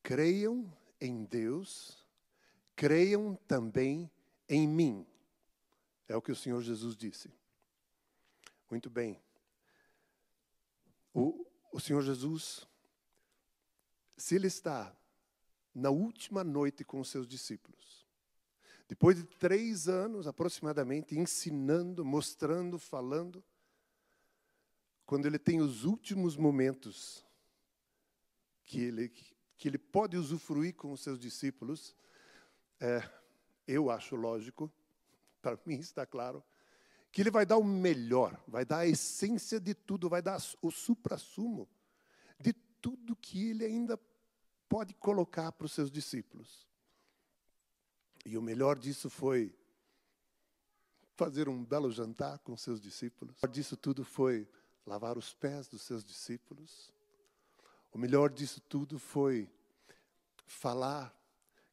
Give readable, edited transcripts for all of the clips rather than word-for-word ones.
creiam em Deus, creiam também em mim. É o que o Senhor Jesus disse. Muito bem. O Senhor Jesus, se Ele está na última noite com os seus discípulos, depois de 3 anos aproximadamente, ensinando, mostrando, falando, quando Ele tem os últimos momentos que Ele pode usufruir com os seus discípulos, eu acho lógico, para mim está claro, que Ele vai dar o melhor, vai dar a essência de tudo, vai dar o suprassumo de tudo que Ele ainda pode colocar para os seus discípulos. E o melhor disso foi fazer um belo jantar com seus discípulos. O melhor disso tudo foi lavar os pés dos seus discípulos. O melhor disso tudo foi falar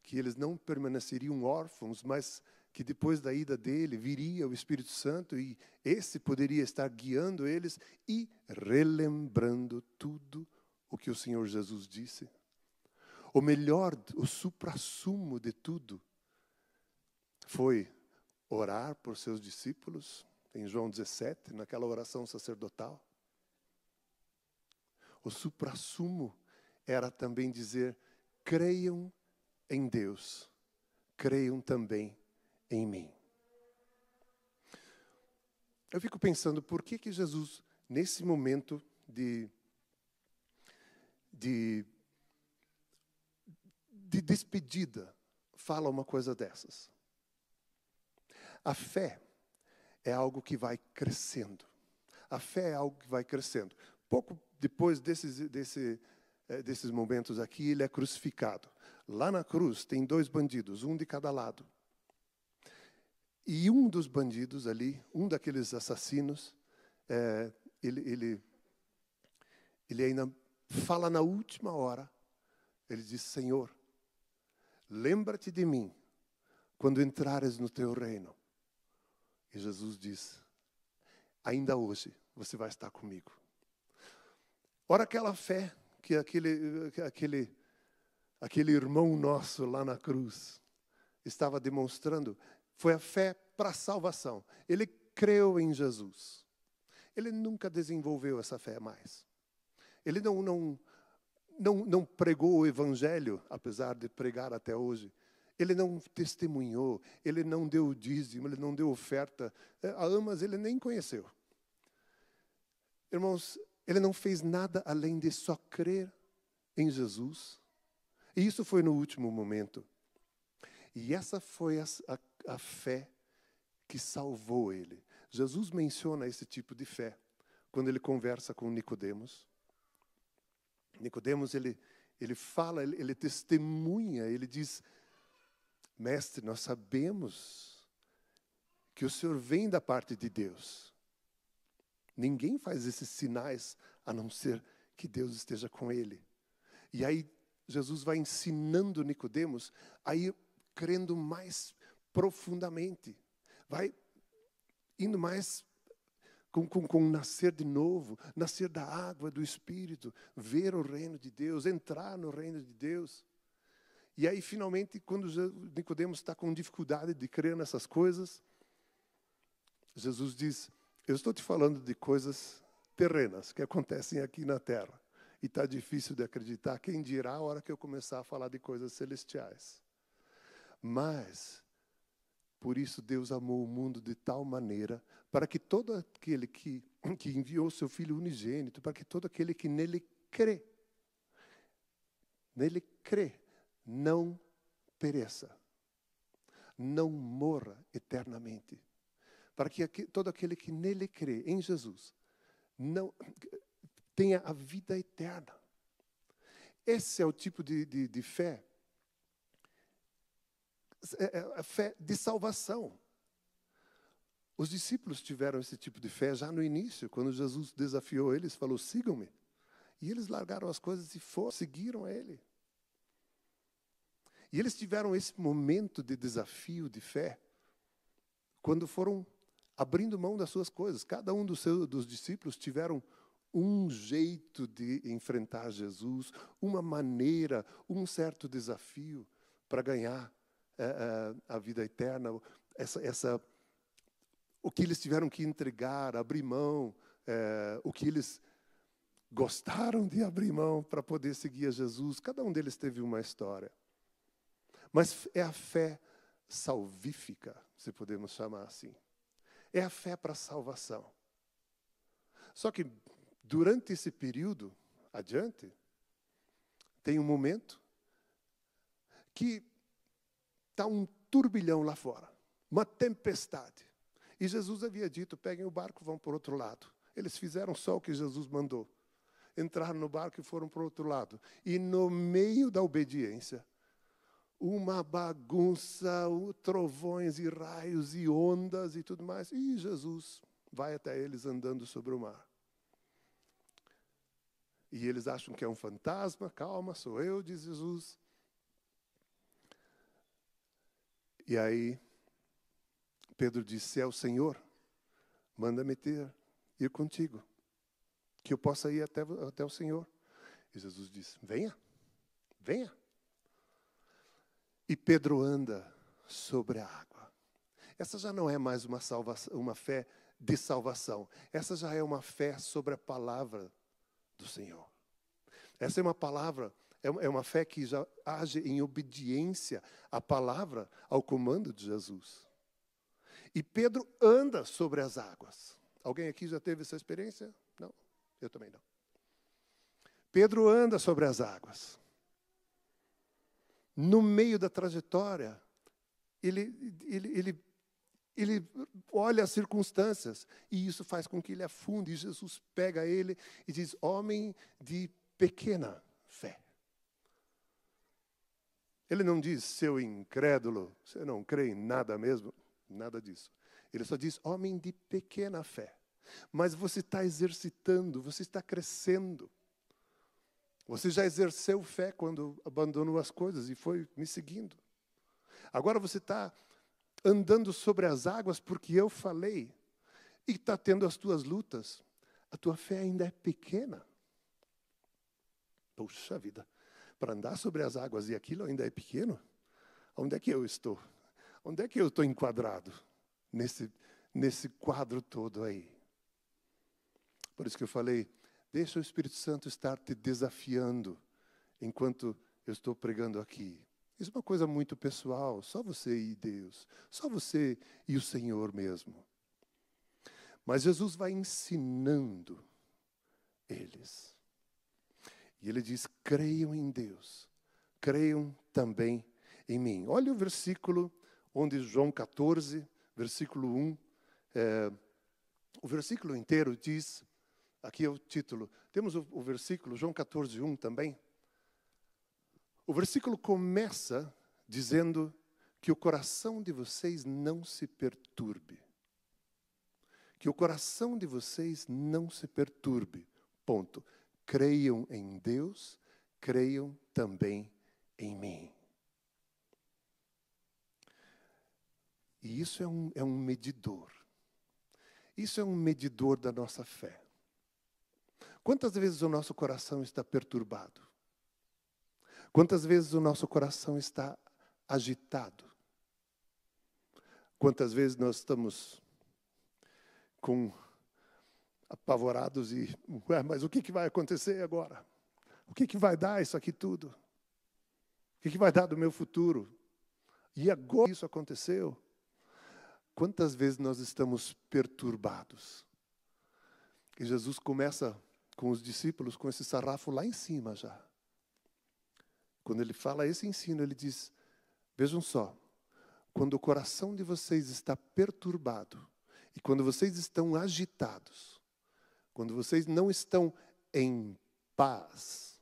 que eles não permaneceriam órfãos, mas que depois da ida dele viria o Espírito Santo e esse poderia estar guiando eles e relembrando tudo o que o Senhor Jesus disse. O melhor, o suprassumo de tudo foi orar por seus discípulos, em João 17, naquela oração sacerdotal. O suprassumo era também dizer, creiam em Deus, creiam também em mim. Eu fico pensando, por que Jesus, nesse momento de despedida, fala uma coisa dessas? A fé é algo que vai crescendo. A fé é algo que vai crescendo. Pouco depois desses momentos aqui, ele é crucificado. Lá na cruz tem 2 bandidos, um de cada lado. E um dos bandidos ali, um daqueles assassinos, ele ainda fala na última hora, ele diz, Senhor, lembra-te de mim quando entrares no teu reino. E Jesus diz, ainda hoje você vai estar comigo. Ora, aquela fé que aquele irmão nosso lá na cruz estava demonstrando, foi a fé para a salvação. Ele creu em Jesus. Ele nunca desenvolveu essa fé mais. Ele não pregou o evangelho, apesar de pregar até hoje. Ele não testemunhou, ele não deu o dízimo, ele não deu oferta. A Amas ele nem conheceu. Irmãos, ele não fez nada além de só crer em Jesus. E isso foi no último momento. E essa foi a fé que salvou ele. Jesus menciona esse tipo de fé quando ele conversa com Nicodemos. Nicodemos, ele fala, ele testemunha, ele diz, mestre, nós sabemos que o Senhor vem da parte de Deus. Ninguém faz esses sinais a não ser que Deus esteja com ele. E aí Jesus vai ensinando Nicodemos a ir crendo mais profundamente. Vai indo mais com nascer de novo, nascer da água, do Espírito, ver o reino de Deus, entrar no reino de Deus. E aí, finalmente, quando Nicodemos está com dificuldade de crer nessas coisas, Jesus diz, eu estou te falando de coisas terrenas que acontecem aqui na terra. E está difícil de acreditar, quem dirá a hora que eu começar a falar de coisas celestiais. Mas, por isso Deus amou o mundo de tal maneira, para que todo aquele que enviou seu Filho unigênito, para que todo aquele que nele crê, não pereça, não morra eternamente. Para que todo aquele que nele crê, em Jesus, não tenha a vida eterna. Esse é o tipo de fé, a fé de salvação. Os discípulos tiveram esse tipo de fé já no início, quando Jesus desafiou eles, falou, sigam-me. E eles largaram as coisas e seguiram a Ele. E eles tiveram esse momento de desafio, de fé, quando foram abrindo mão das suas coisas. Cada um dos discípulos tiveram um jeito de enfrentar Jesus, uma maneira, um certo desafio para ganhar a vida eterna. O que eles tiveram que entregar, abrir mão, o que eles gostaram de abrir mão para poder seguir a Jesus. Cada um deles teve uma história. Mas é a fé salvífica, se podemos chamar assim. É a fé para a salvação. Só que, durante esse período adiante, tem um momento que está um turbilhão lá fora, uma tempestade. E Jesus havia dito, peguem o barco, vão para o outro lado. Eles fizeram só o que Jesus mandou. Entraram no barco e foram para o outro lado. E no meio da obediência, uma bagunça, trovões e raios e ondas e tudo mais. E Jesus vai até eles andando sobre o mar. E eles acham que é um fantasma. Calma, sou eu, diz Jesus. E aí, Pedro disse, se é o Senhor, manda-me ir contigo, que eu possa ir até o Senhor. E Jesus disse, venha, venha. E Pedro anda sobre a água. Essa já não é mais uma fé de salvação. Essa já é uma fé sobre a palavra do Senhor. Essa é uma palavra, é uma fé que já age em obediência à palavra, ao comando de Jesus. E Pedro anda sobre as águas. Alguém aqui já teve essa experiência? Não? Eu também não. Pedro anda sobre as águas. No meio da trajetória, ele olha as circunstâncias e isso faz com que ele afunde. E Jesus pega ele e diz, homem de pequena fé. Ele não diz, seu incrédulo, você não crê em nada mesmo? Nada disso. Ele só diz, homem de pequena fé. Mas você está exercitando, você está crescendo. Você já exerceu fé quando abandonou as coisas e foi me seguindo. Agora você está andando sobre as águas porque eu falei. E está tendo as tuas lutas. A tua fé ainda é pequena. Puxa vida. Para andar sobre as águas e aquilo ainda é pequeno? Onde é que eu estou? Onde é que eu estou enquadrado nesse quadro todo aí? Por isso que eu falei, deixa o Espírito Santo estar te desafiando enquanto eu estou pregando aqui. Isso é uma coisa muito pessoal, só você e Deus, só você e o Senhor mesmo. Mas Jesus vai ensinando eles. E ele diz, creiam em Deus, creiam também em mim. Olha o versículo onde João 14, versículo 1, o versículo inteiro diz, aqui é o título, temos o versículo, João 14, 1 também. O versículo começa dizendo que o coração de vocês não se perturbe. Que o coração de vocês não se perturbe. Ponto. Creiam em Deus, creiam também em mim. E isso é um medidor. Isso é um medidor da nossa fé. Quantas vezes o nosso coração está perturbado? Quantas vezes o nosso coração está agitado? Quantas vezes nós estamos apavorados e, mas o que vai acontecer agora? O que vai dar isso aqui tudo? O que vai dar do meu futuro? E agora isso aconteceu? Quantas vezes nós estamos perturbados? E Jesus começa com os discípulos com esse sarrafo lá em cima já. Quando ele fala esse ensino, ele diz, vejam só, quando o coração de vocês está perturbado, e quando vocês estão agitados, quando vocês não estão em paz,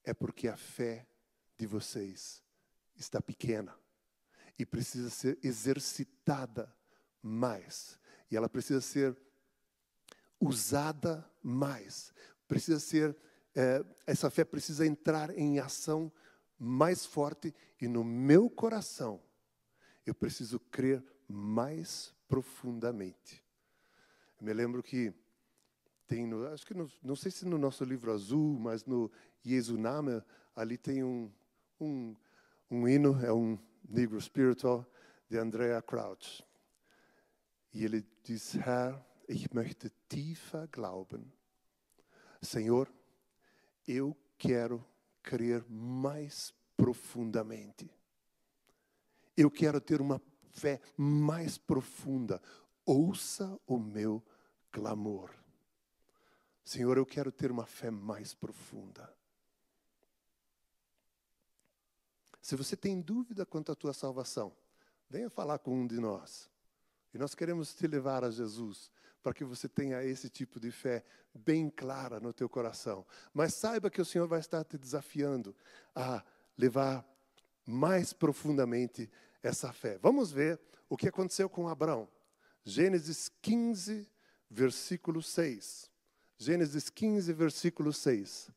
é porque a fé de vocês está pequena e precisa ser exercitada mais. E ela precisa ser usada mais. Precisa ser, essa fé precisa entrar em ação mais forte. E no meu coração, eu preciso crer mais profundamente. Eu me lembro que tem, acho que não sei se no nosso livro azul, mas no Yesuname, ali tem um hino, é um Negro Spiritual, de Andrea Crouch. E ele diz, Herr, ich möchte tiefer glauben. Senhor, eu quero crer mais profundamente. Eu quero ter uma fé mais profunda. Ouça o meu clamor. Senhor, eu quero ter uma fé mais profunda. Se você tem dúvida quanto à tua salvação, venha falar com um de nós. E nós queremos te levar a Jesus, para que você tenha esse tipo de fé bem clara no teu coração. Mas saiba que o Senhor vai estar te desafiando a levar mais profundamente essa fé. Vamos ver o que aconteceu com Abraão. Gênesis 15, versículo 6. Gênesis 15, versículo 6.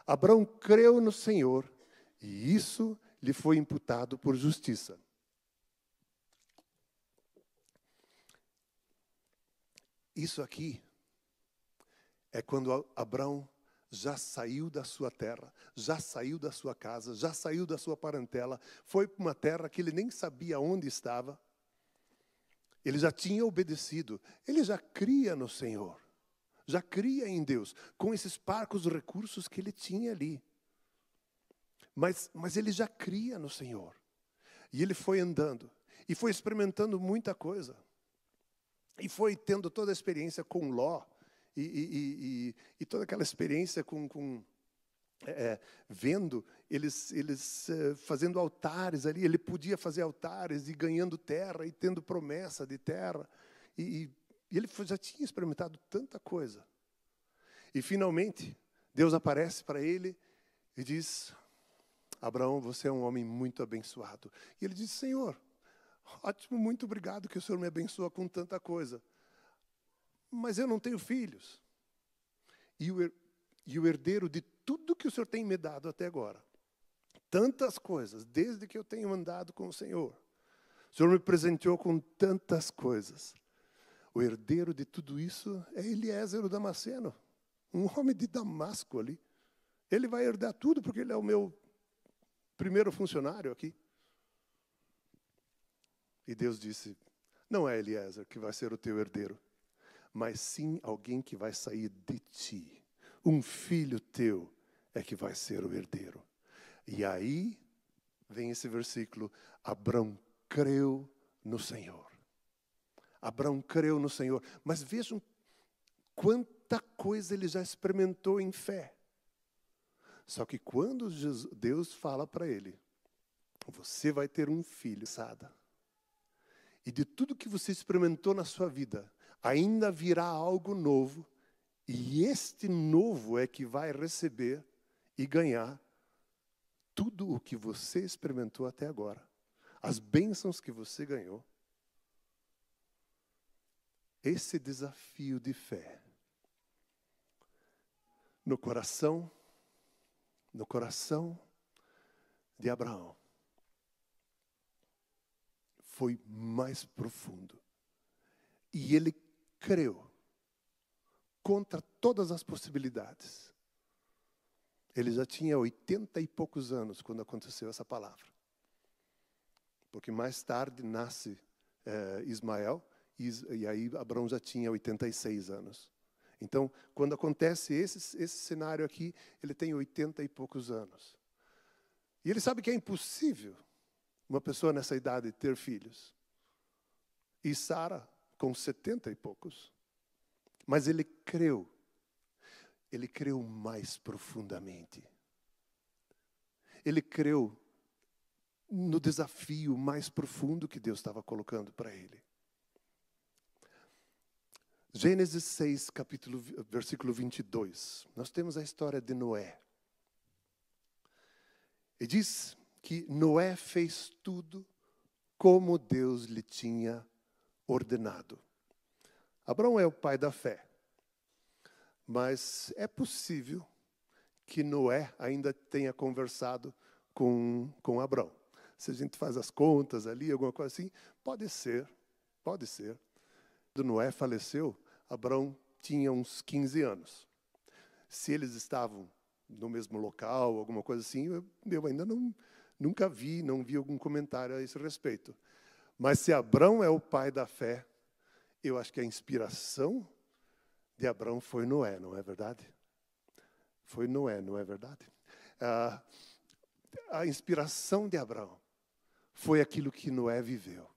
Abraão creu no Senhor e isso lhe foi imputado por justiça. Isso aqui é quando Abraão já saiu da sua terra, já saiu da sua casa, já saiu da sua parentela, foi para uma terra que ele nem sabia onde estava. Ele já tinha obedecido, ele já cria no Senhor, já cria em Deus, com esses parcos recursos que ele tinha ali. Mas ele já cria no Senhor. E ele foi andando, e foi experimentando muita coisa. E foi tendo toda a experiência com Ló, e toda aquela experiência vendo eles fazendo altares ali. Ele podia fazer altares e ganhando terra, e tendo promessa de terra. E ele já tinha experimentado tanta coisa. E finalmente, Deus aparece para ele e diz, Abraão, você é um homem muito abençoado. E ele diz, Senhor, ótimo, muito obrigado que o Senhor me abençoa com tanta coisa. Mas eu não tenho filhos. E o herdeiro de tudo que o Senhor tem me dado até agora. Tantas coisas, desde que eu tenho andado com o Senhor. O Senhor me presenteou com tantas coisas. O herdeiro de tudo isso é Eliezer o Damasceno. Um homem de Damasco ali. Ele vai herdar tudo porque ele é o meu primeiro funcionário aqui. E Deus disse, não é Eliezer que vai ser o teu herdeiro, mas sim alguém que vai sair de ti. Um filho teu é que vai ser o herdeiro. E aí vem esse versículo, Abraão creu no Senhor. Abraão creu no Senhor. Mas vejam quanta coisa ele já experimentou em fé. Só que quando Deus fala para ele, você vai ter um filho, Sada. E de tudo que você experimentou na sua vida, ainda virá algo novo. E este novo é que vai receber e ganhar tudo o que você experimentou até agora. As bênçãos que você ganhou. Esse desafio de fé. No coração de Abraão. Foi mais profundo. E ele creu contra todas as possibilidades. Ele já tinha 80 e poucos anos quando aconteceu essa palavra. Porque mais tarde nasce Ismael, e aí Abraão já tinha 86 anos. Então, quando acontece esse cenário aqui, ele tem 80 e poucos anos. E ele sabe que é impossível uma pessoa nessa idade ter filhos. E Sara, com 70 e poucos. Mas ele creu. Ele creu mais profundamente. Ele creu no desafio mais profundo que Deus estava colocando para ele. Gênesis 6, versículo 22. Nós temos a história de Noé. E diz que Noé fez tudo como Deus lhe tinha ordenado. Abraão é o pai da fé. Mas é possível que Noé ainda tenha conversado com Abraão. Se a gente faz as contas ali, alguma coisa assim, pode ser. Quando Noé faleceu, Abrão tinha uns 15 anos. Se eles estavam no mesmo local, alguma coisa assim, eu ainda nunca vi, não vi algum comentário a esse respeito. Mas se Abrão é o pai da fé, eu acho que a inspiração de Abrão foi Noé, não é verdade? Foi Noé, não é verdade? A inspiração de Abrão foi aquilo que Noé viveu.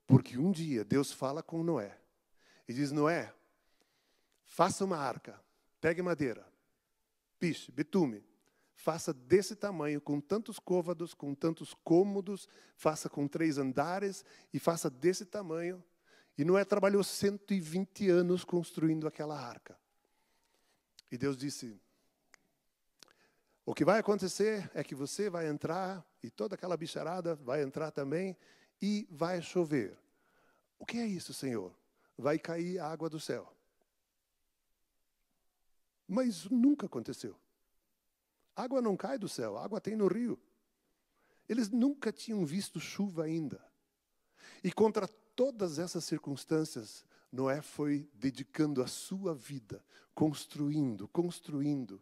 Porque um dia Deus fala com Noé e diz: Noé, faça uma arca, pegue madeira, piche, betume, faça desse tamanho, com tantos côvados, com tantos cômodos, faça com 3 andares e faça desse tamanho. E Noé trabalhou 120 anos construindo aquela arca. E Deus disse: o que vai acontecer é que você vai entrar, e toda aquela bicharada vai entrar também, e vai chover. O que é isso, Senhor? Vai cair água do céu. Mas nunca aconteceu. Água não cai do céu, água tem no rio. Eles nunca tinham visto chuva ainda. E contra todas essas circunstâncias, Noé foi dedicando a sua vida, construindo.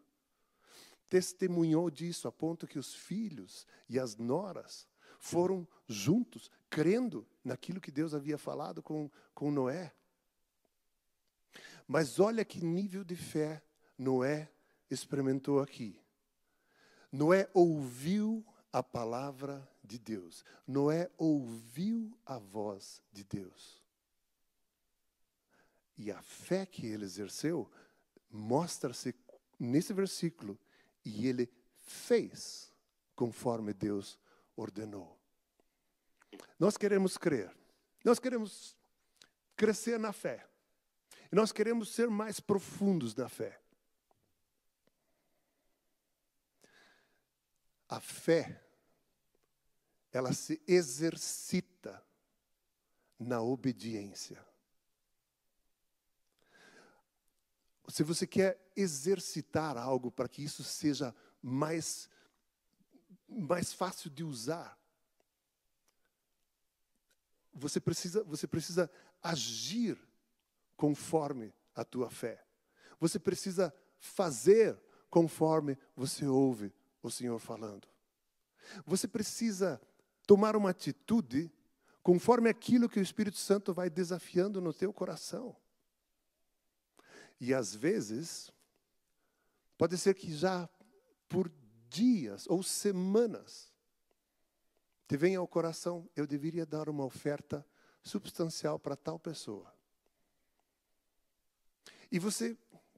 Testemunhou disso a ponto que os filhos e as noras foram juntos, crendo naquilo que Deus havia falado com Noé. Mas olha que nível de fé Noé experimentou aqui. Noé ouviu a palavra de Deus. Noé ouviu a voz de Deus. E a fé que ele exerceu mostra-se nesse versículo. E ele fez conforme Deus ordenou. Nós queremos crer. Nós queremos crescer na fé. E nós queremos ser mais profundos na fé. A fé, ela se exercita na obediência. Se você quer exercitar algo para que isso seja mais fácil de usar, você precisa agir conforme a tua fé. Você precisa fazer conforme você ouve o Senhor falando. Você precisa tomar uma atitude conforme aquilo que o Espírito Santo vai desafiando no teu coração. E às vezes, pode ser que já por dias ou semanas, te venha ao coração: eu deveria dar uma oferta substancial para tal pessoa. E você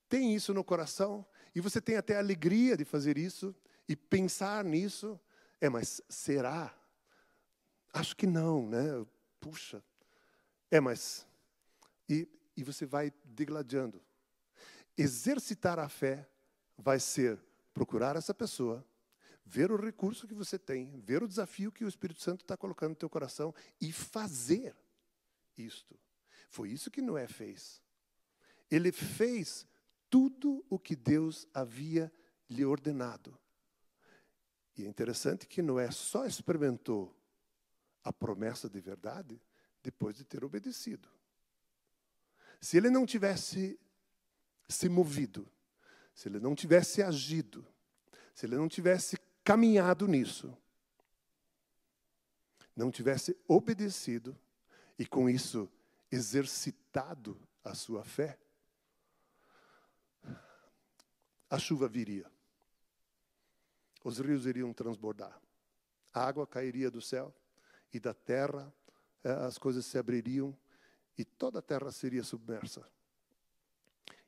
tem isso no coração, e você tem até a alegria de fazer isso, e pensar nisso. Mas será? Acho que não, né? Puxa. Mas... E você vai degladiando. Exercitar a fé vai ser procurar essa pessoa, ver o recurso que você tem, ver o desafio que o Espírito Santo está colocando no teu coração e fazer isto. Foi isso que Noé fez. Ele fez tudo o que Deus havia lhe ordenado. E é interessante que Noé só experimentou a promessa de verdade depois de ter obedecido. Se ele não tivesse se movido, se ele não tivesse agido, se ele não tivesse caminhado nisso, não tivesse obedecido e com isso exercitado a sua fé, a chuva viria. Os rios iriam transbordar. A água cairia do céu e da terra, as coisas se abririam e toda a terra seria submersa.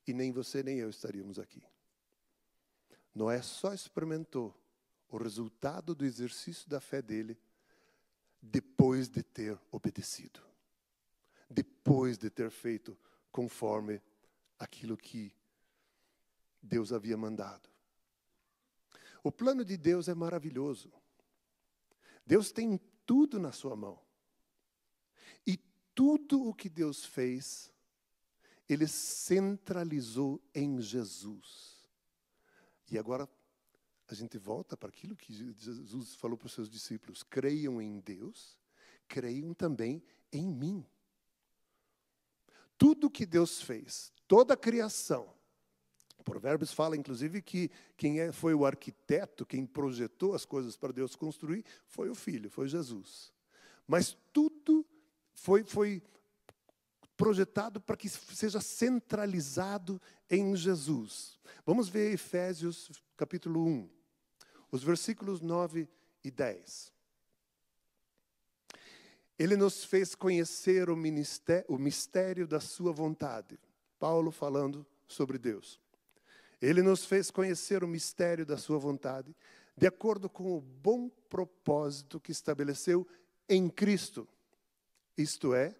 E nem você nem eu estaríamos aqui. Noé só experimentou o resultado do exercício da fé dele depois de ter obedecido. Depois de ter feito conforme aquilo que Deus havia mandado. O plano de Deus é maravilhoso. Deus tem tudo na sua mão. E tudo o que Deus fez, Ele centralizou em Jesus. E agora a gente volta para aquilo que Jesus falou para os seus discípulos: creiam em Deus, creiam também em mim. Tudo que Deus fez, toda a criação. Provérbios fala, inclusive, que quem foi o arquiteto, quem projetou as coisas para Deus construir, foi o Filho, foi Jesus. Mas tudo foi projetado para que seja centralizado em Jesus. Vamos ver Efésios capítulo 1, os versículos 9 e 10. Ele nos fez conhecer o mistério da sua vontade. Paulo falando sobre Deus. Ele nos fez conhecer o mistério da sua vontade, de acordo com o bom propósito que estabeleceu em Cristo. Isto é,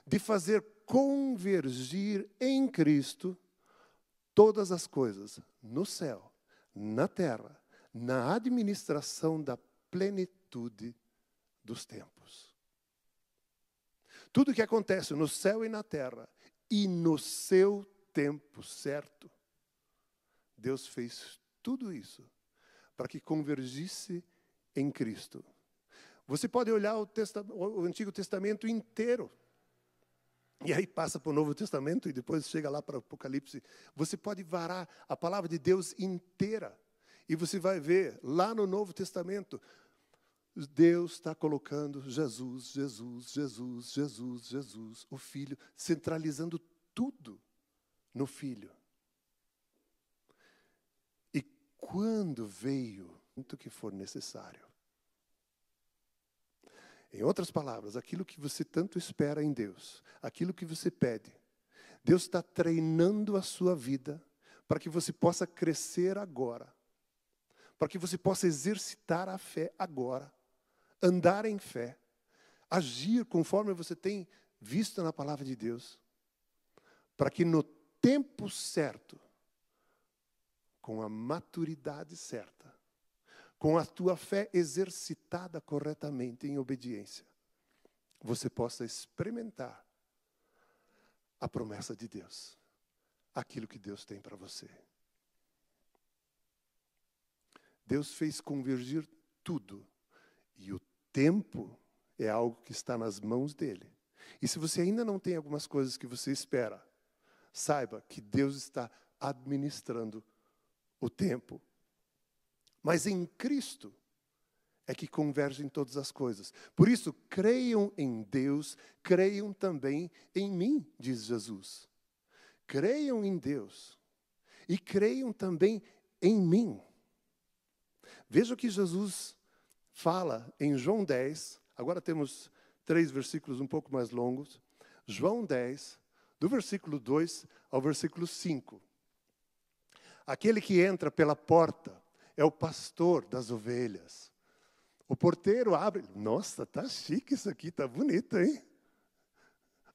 de fazer convergir em Cristo todas as coisas, no céu, na terra, na administração da plenitude dos tempos. Tudo que acontece no céu e na terra, e no seu tempo certo, Deus fez tudo isso para que convergisse em Cristo. Você pode olhar o Antigo Testamento inteiro, e aí passa para o Novo Testamento, e depois chega lá para o Apocalipse. Você pode varar a palavra de Deus inteira, e você vai ver, lá no Novo Testamento, Deus está colocando Jesus, Jesus, Jesus, Jesus, Jesus, o Filho, centralizando tudo no Filho. E quando veio, o que for necessário. Em outras palavras, aquilo que você tanto espera em Deus, aquilo que você pede, Deus está treinando a sua vida para que você possa crescer agora, para que você possa exercitar a fé agora, andar em fé, agir conforme você tem visto na palavra de Deus, para que no tempo certo, com a maturidade certa, com a tua fé exercitada corretamente em obediência, você possa experimentar a promessa de Deus, aquilo que Deus tem para você. Deus fez convergir tudo, e o tempo é algo que está nas mãos dele. E se você ainda não tem algumas coisas que você espera, saiba que Deus está administrando o tempo. Mas em Cristo é que convergem todas as coisas. Por isso, creiam em Deus, creiam também em mim, diz Jesus. Creiam em Deus e creiam também em mim. Veja o que Jesus fala em João 10. Agora temos 3 versículos um pouco mais longos. João 10, do versículo 2 ao versículo 5. Aquele que entra pela porta é o pastor das ovelhas. O porteiro abre. Nossa, tá chique isso aqui, tá bonito, hein?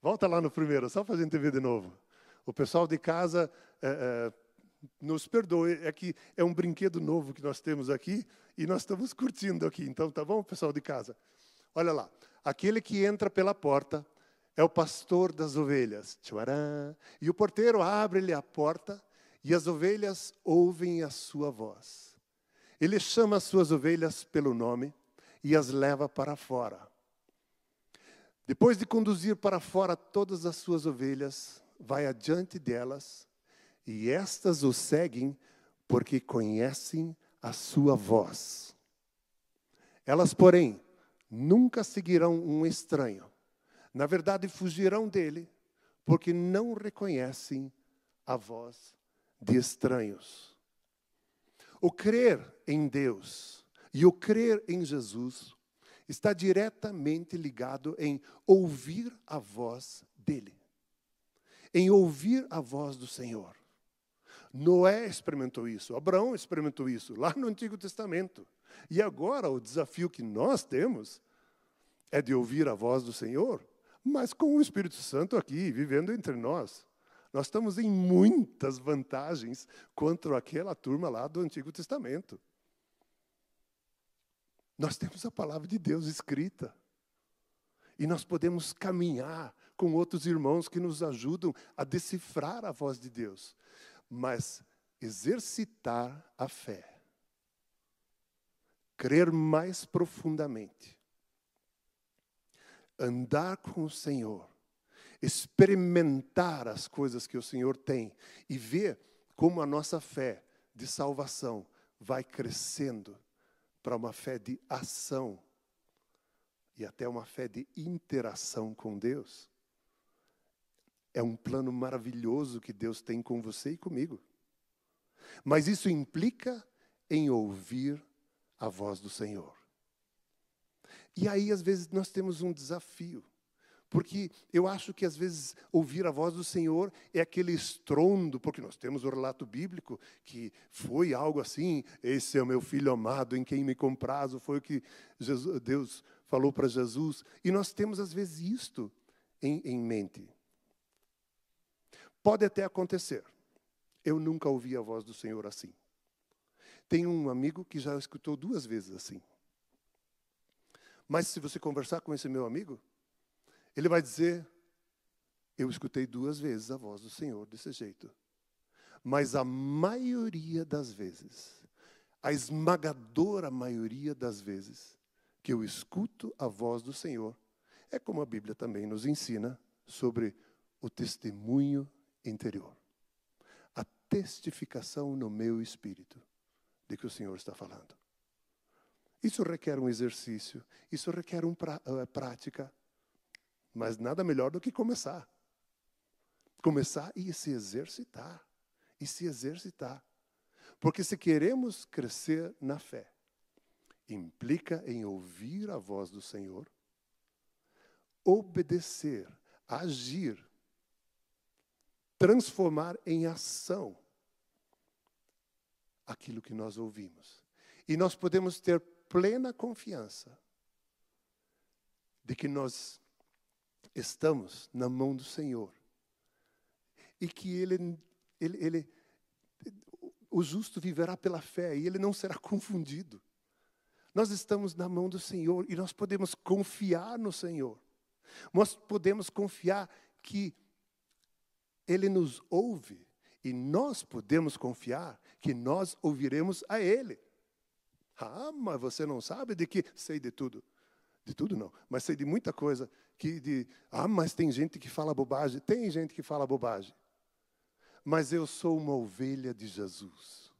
Volta lá no primeiro, só para a gente ver de novo. O pessoal de casa nos perdoe, é que é um brinquedo novo que nós temos aqui e nós estamos curtindo aqui. Então, tá bom, pessoal de casa? Olha lá. Aquele que entra pela porta é o pastor das ovelhas. Tchuará. E o porteiro abre-lhe a porta e as ovelhas ouvem a sua voz. Ele chama as suas ovelhas pelo nome e as leva para fora. Depois de conduzir para fora todas as suas ovelhas, vai adiante delas, e estas o seguem porque conhecem a sua voz. Elas, porém, nunca seguirão um estranho. Na verdade, fugirão dele, porque não reconhecem a voz de estranhos. O crer em Deus e o crer em Jesus está diretamente ligado em ouvir a voz dele, em ouvir a voz do Senhor. Noé experimentou isso, Abraão experimentou isso, lá no Antigo Testamento. E agora o desafio que nós temos é de ouvir a voz do Senhor, mas com o Espírito Santo aqui, vivendo entre nós. Nós estamos em muitas vantagens contra aquela turma lá do Antigo Testamento. Nós temos a palavra de Deus escrita. E nós podemos caminhar com outros irmãos que nos ajudam a decifrar a voz de Deus. Mas exercitar a fé. Crer mais profundamente. Andar com o Senhor. experimentar as coisas que o Senhor tem e ver como a nossa fé de salvação vai crescendo para uma fé de ação e até uma fé de interação com Deus. É um plano maravilhoso que Deus tem com você e comigo. Mas isso implica em ouvir a voz do Senhor. E aí, às vezes, nós temos um desafio. Porque eu acho que, às vezes, ouvir a voz do Senhor é aquele estrondo, porque nós temos o relato bíblico, que foi algo assim, esse é o meu filho amado, em quem me comprazo, foi o que Deus falou para Jesus. E nós temos, às vezes, isto em mente. Pode até acontecer. Eu nunca ouvi a voz do Senhor assim. Tem um amigo que já escutou 2 vezes assim. Mas se você conversar com esse meu amigo, ele vai dizer, eu escutei 2 vezes a voz do Senhor desse jeito. Mas a maioria das vezes, a esmagadora maioria das vezes que eu escuto a voz do Senhor, é como a Bíblia também nos ensina sobre o testemunho interior. A testificação no meu espírito de que o Senhor está falando. Isso requer um exercício, isso requer uma prática, mas nada melhor do que começar. Começar e se exercitar, e se exercitar. Porque se queremos crescer na fé, implica em ouvir a voz do Senhor, obedecer, agir, transformar em ação aquilo que nós ouvimos. E nós podemos ter plena confiança de que nós estamos na mão do Senhor. E que o justo viverá pela fé e ele não será confundido. Nós estamos na mão do Senhor e nós podemos confiar no Senhor. Nós podemos confiar que Ele nos ouve e nós podemos confiar que nós ouviremos a Ele. Ah, mas você não sabe de que? Sei de tudo. De tudo não, mas sei de muita coisa. Mas tem gente que fala bobagem. Tem gente que fala bobagem. Mas eu sou uma ovelha de Jesus.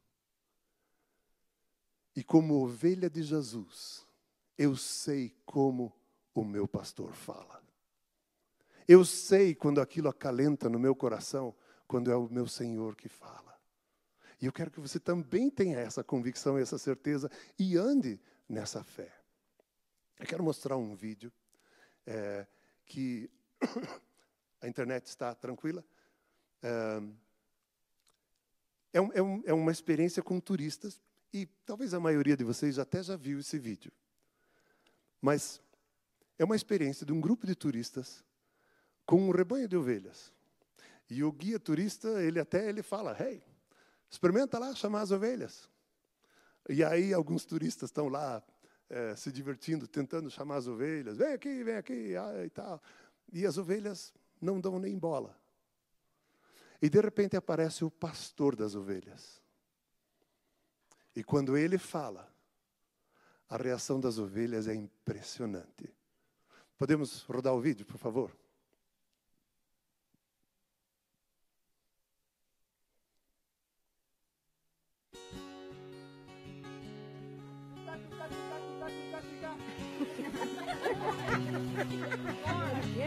E como ovelha de Jesus, eu sei como o meu pastor fala. Eu sei quando aquilo acalenta no meu coração, quando é o meu Senhor que fala. E eu quero que você também tenha essa convicção, essa certeza, e ande nessa fé. Eu quero mostrar um vídeo que a internet está tranquila. É uma experiência com turistas, e talvez a maioria de vocês até já viu esse vídeo. Mas é uma experiência de um grupo de turistas com um rebanho de ovelhas. E o guia turista, ele fala, hey, experimenta lá chamar as ovelhas. E aí alguns turistas estão lá se divertindo, tentando chamar as ovelhas. Vem aqui, e tal. E as ovelhas não dão nem bola. E de repente aparece o pastor das ovelhas. E quando ele fala, a reação das ovelhas é impressionante. Podemos rodar o vídeo, por favor?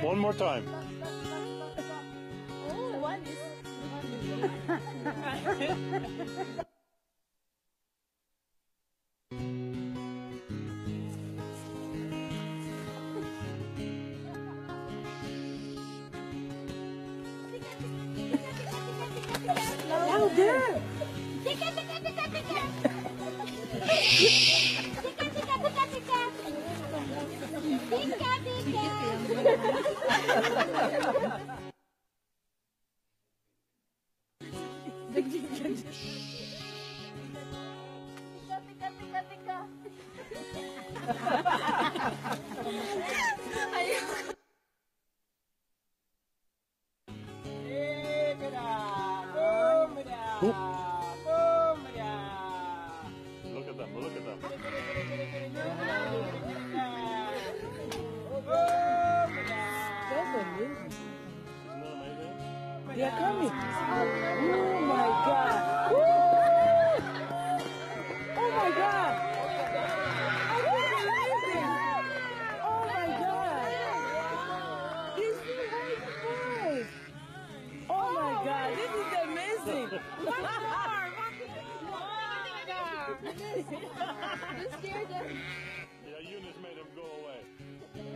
One more time. Oh, one is. Louder! Tika, tika, tika, tika. Tika, tika, tika, tika. Tika, tika. Tika, tika, Look at them, look at them. You scared them. Yeah, Eunice made him go away.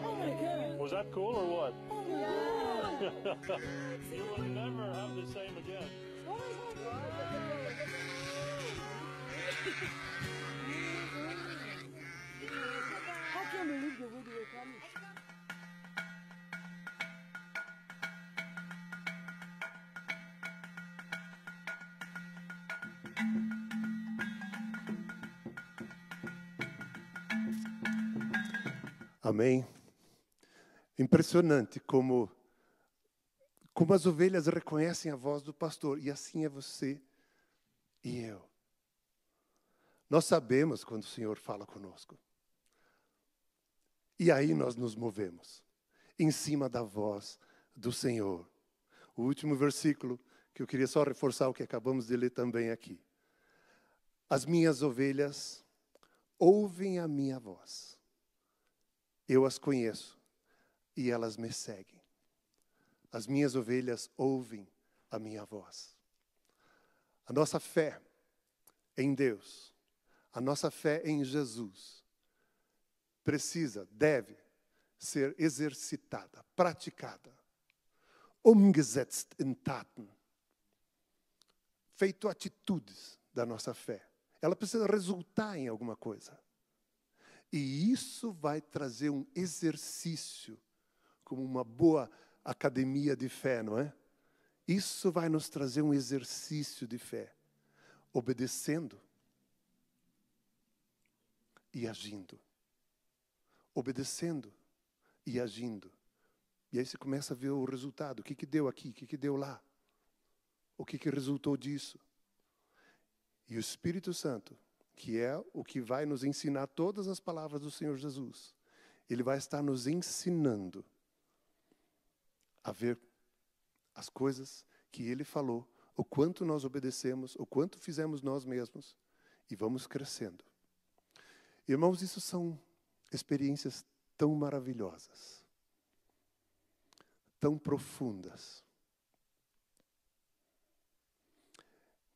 Oh my God. Was that cool or what? Yeah. You will never have the same again. Oh my God. I can't believe the way they were coming. Amém? Impressionante como as ovelhas reconhecem a voz do pastor. E assim é você e eu. Nós sabemos quando o Senhor fala conosco. E aí nós nos movemos em cima da voz do Senhor. O último versículo, que eu queria só reforçar o que acabamos de ler também aqui. As minhas ovelhas ouvem a minha voz. Eu as conheço e elas me seguem. As minhas ovelhas ouvem a minha voz. A nossa fé em Deus, a nossa fé em Jesus, deve ser exercitada, praticada, umgesetzt in Taten, feito atitudes da nossa fé. Ela precisa resultar em alguma coisa. E isso vai trazer um exercício, como uma boa academia de fé, não é? Isso vai nos trazer um exercício de fé, obedecendo e agindo. Obedecendo e agindo. E aí você começa a ver o resultado. O que deu aqui? O que deu lá? O que resultou disso? E o Espírito Santo, que é o que vai nos ensinar todas as palavras do Senhor Jesus, Ele vai estar nos ensinando a ver as coisas que Ele falou, o quanto nós obedecemos, o quanto fizemos nós mesmos, e vamos crescendo. Irmãos, isso são experiências tão maravilhosas, tão profundas,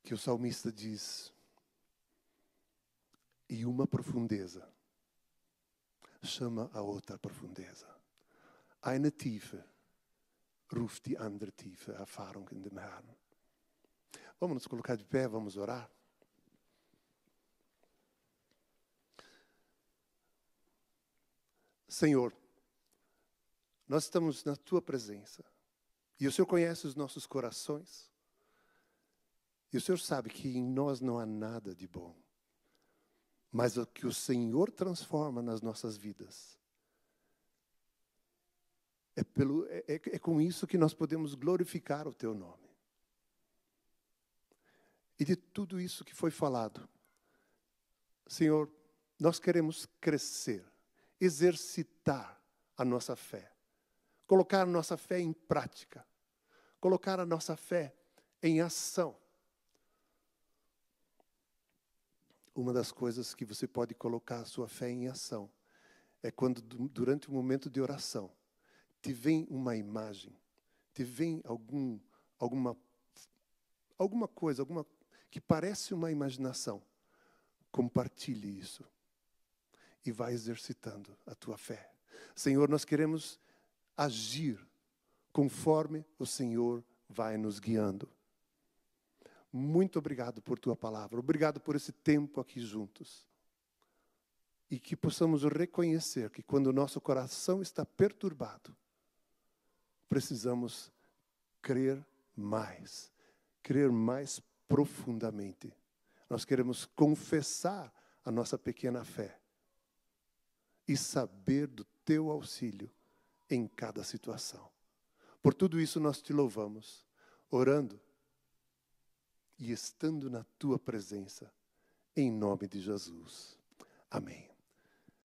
que o salmista diz, e uma profundeza chama a outra profundeza. Eine Tiefe ruft die andere Tiefe, Erfahrung in dem Herrn. Vamos nos colocar de pé, vamos orar. Senhor, nós estamos na Tua presença. E o Senhor conhece os nossos corações. E o Senhor sabe que em nós não há nada de bom. Mas o que o Senhor transforma nas nossas vidas. É com isso que nós podemos glorificar o Teu nome. E de tudo isso que foi falado, Senhor, nós queremos crescer, exercitar a nossa fé, colocar a nossa fé em prática, colocar a nossa fé em ação. Uma das coisas que você pode colocar a sua fé em ação é quando, durante o momento de oração, te vem uma imagem, te vem alguma coisa, que parece uma imaginação. Compartilhe isso e vai exercitando a tua fé. Senhor, nós queremos agir conforme o Senhor vai nos guiando. Muito obrigado por tua palavra. Obrigado por esse tempo aqui juntos. E que possamos reconhecer que quando o nosso coração está perturbado, precisamos crer mais profundamente. Nós queremos confessar a nossa pequena fé e saber do teu auxílio em cada situação. Por tudo isso nós te louvamos, orando e estando na tua presença, em nome de Jesus. Amém.